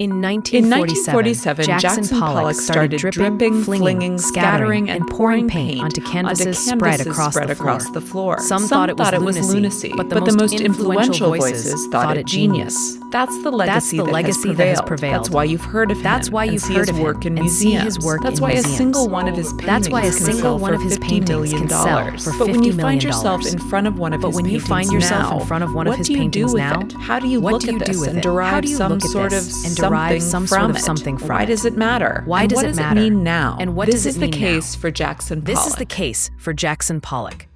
In 1947, Jackson Pollock started dripping, flinging, scattering, and pouring paint onto canvases spread across the floor. Some thought it was lunacy, but the most influential voices thought it genius. That's the legacy that has prevailed. That's why you've heard of him. That's why you've heard of work in and see museums. his work That's in why museums. a single one of his paintings can sell for $50 million. But when you find yourself in front of one of his paintings now, what do you do with it? How do you look at this and derive some sort of something from it? Why does it matter? Why does it matter? What does it mean now? And what does it mean now? This is the case for Jackson Pollock. This is the case for Jackson Pollock.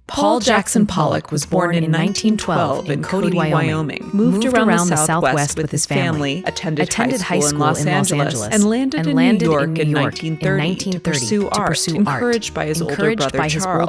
Paul Jackson Pollock was born in 1912 in Cody, Wyoming, moved around the Southwest with his family, attended high school in Los Angeles, and landed in New York in 1930 to pursue art, encouraged by his older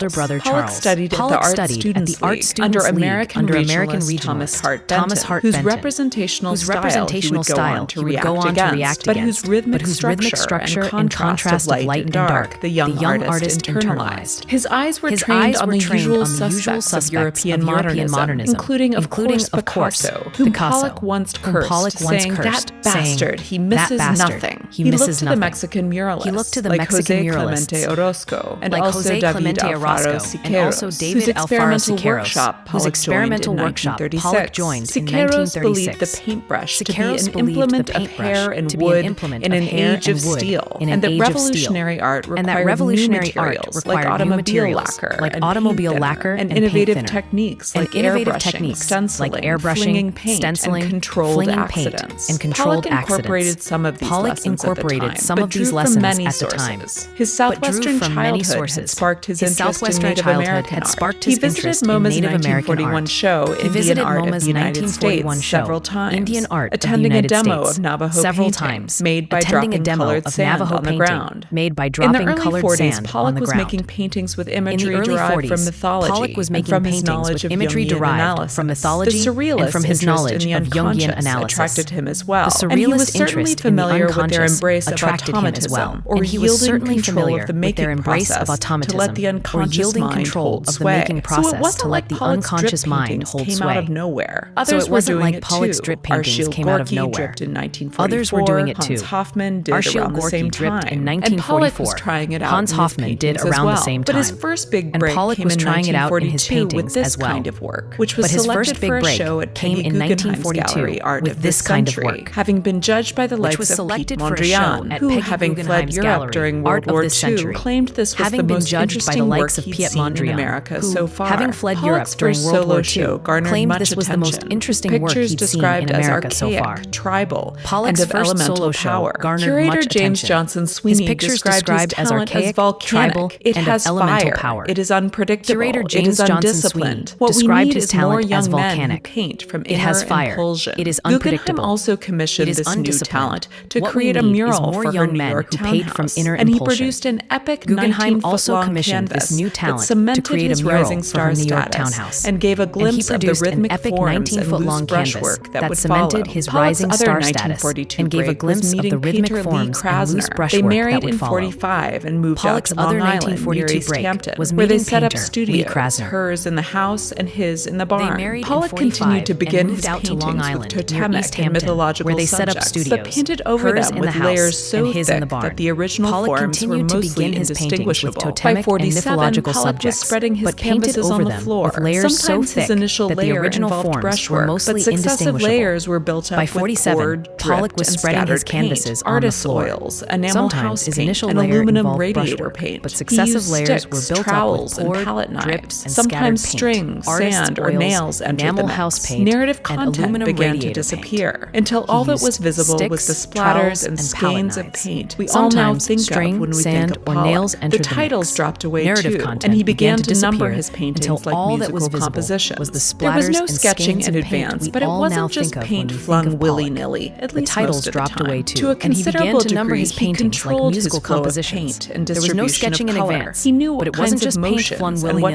brother Charles. Pollock studied at the Art Students League under American regionalist Thomas Hart Benton, whose representational style he would go on to react against, but whose rhythmic structure and contrast of light and dark the young artist internalized. His eyes were trained on the usual suspects of European modernism, including, of course, Picasso, whom Pollock once cursed, saying, "That bastard, he misses nothing." He looked to the Mexican muralists, like José Clemente Orozco, and also David Alfaro Siqueiros, whose experimental workshop Pollock joined in 1936. Siqueiros believed the paintbrush to be an implement of hair and wood in an age of steel, and that revolutionary art required new materials like automobile lacquer and innovative techniques like airbrushing, stenciling, stenciling, and controlled accidents. Pollock incorporated some of these lessons at the time. His southwestern childhood had sparked his interest in Native American art. He visited MoMA's 1941 show, Indian Art of the United States, several times, attending a demo of Navajo paintings made by dropping colored sand on the ground. In the early 40s, Pollock was making paintings with imagery derived from mythology and from his knowledge of Jungian analysis. The surrealist interest in the unconscious attracted him as well, and he was certainly familiar with their embrace of automatism, or yielding control of the making process to let the unconscious mind hold sway. So it wasn't like Pollock's drip paintings came out of nowhere. Others were doing it too. Arshile Gorky dripped in 1944. Hans Hofmann did around the same time, and Pollock was trying it out in his paintings as well. But his first big break came in 1942 with this kind of work, which was selected for a show at Peggy Guggenheim's Gallery Art of this Country, having been judged by the likes of Piet Mondrian, who, having fled Europe during World War II, claimed this was the most interesting work he'd seen in America so far. Pollock's first solo show garnered much attention. Pictures described as archaic, tribal, and of elemental power. Curator James Johnson Sweeney described his talent as volcanic. It has fire. It is unpredictable. It is undisciplined. What we need is more young men who paint from inner impulsion. Guggenheim also commissioned this new talent to create a mural for her New York townhouse, and he produced an epic 19-foot-long canvas that cemented his rising star status and gave a glimpse of the rhythmic forms and loose brushwork that would follow. Pollock's other 1942 break was meeting painter Lee Krasner. They married in 1945 and moved out to Long Island near East Hampton, where they set up studios, hers in the house and his in the barn. Pollock continued to begin his paintings with totemic and mythological subjects, but painted over them with layers so thick that the original forms were mostly indistinguishable. By 1947, Pollock was spreading his canvases on the floor. Sometimes his initial layer involved brushwork, but successive layers were built up with poured, dripped, and scattered paint, artist oils, enamel house paint, and aluminum radiator paint. He used sticks, trowels, and palette knives. Sometimes strings, sand, or nails entered the mix. Narrative content began to disappear until all that was visible was the splatters and stains of paint we all now think of when we think of Pollock. The titles dropped away too, and he began to number his paintings like musical compositions. There was no sketching in advance, but it wasn't just paint flung willy-nilly, at least most of the time. To a considerable degree, he controlled his flow of paint and distribution of color. He knew what kinds of motions and what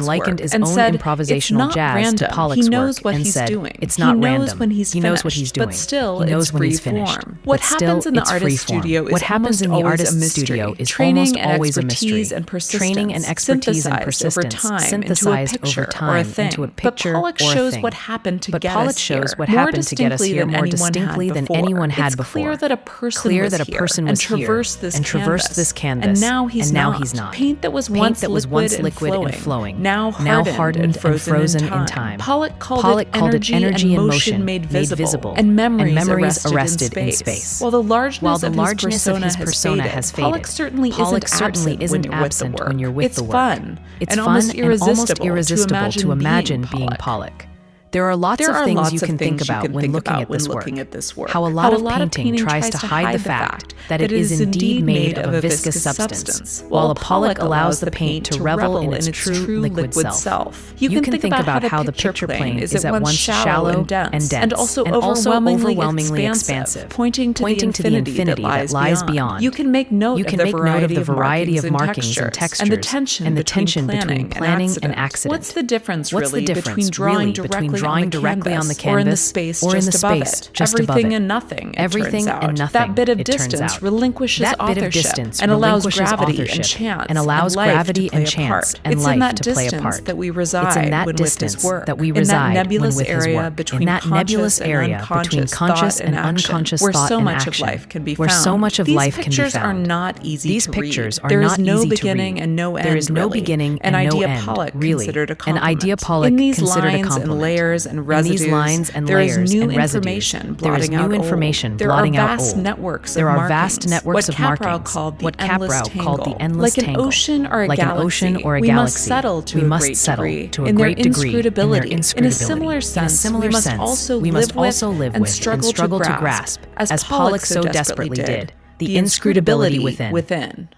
and likened his and own said, improvisational jazz random. to Pollock's he knows work what and he's said, doing. "It's not he random. knows when he's He finished, knows what he's doing. but still He knows it's when he's free finished. form. But What still, happens in the it's artist free form. studio is What happens in the almost artist a mystery. studio is Training almost and always a mystery. expertise and persistence Training and expertise and synthesized persistence over time synthesized into a picture over time or a thing. into a picture but Pollock or a shows thing. what happened to But get Pollock us shows here what more happened to get us distinctly here than more anyone distinctly had than before. anyone had It's before. clear that a person was here and traversed this and now he's not. Paint that was once liquid and flowing, now hardened and frozen in time. Pollock called it energy in motion made visible, and memories arrested in space. While the largeness of his persona has faded, Pollock certainly isn't absent when you're with the work. It's fun and almost irresistible to imagine being Pollock. There are lots of things you can think about when looking at this work. How a lot of painting tries to hide the fact that it is indeed made of a viscous substance, while a Pollock allows the paint to revel in its true liquid self. You can think about how the picture plane is at once shallow and dense, and also overwhelmingly expansive, pointing to the infinity that lies beyond. You can make note of the variety of markings and textures, and the tension between planning and accident. What's the difference between drawing directly on the canvas or in the space just above it? Everything and nothing. That bit of distance relinquishes authorship and allows gravity and chance and life to play a part. That we reside. It's in that distance that we reside in that nebulous area between conscious and unconscious where so much of life can be found. These pictures are not easy to read. There is no beginning and no end. There is no beginning and no end. An idea Pollock in these considered a lines compliment. And layers and residues, there is new information blotting out old. There are vast networks of markings. What Caprow called the endless tangle. Like an ocean or a galaxy, we must settle to a great degree in their inscrutability. In a similar sense, we must also live with and struggle to grasp, as Pollock so desperately did, the inscrutability within.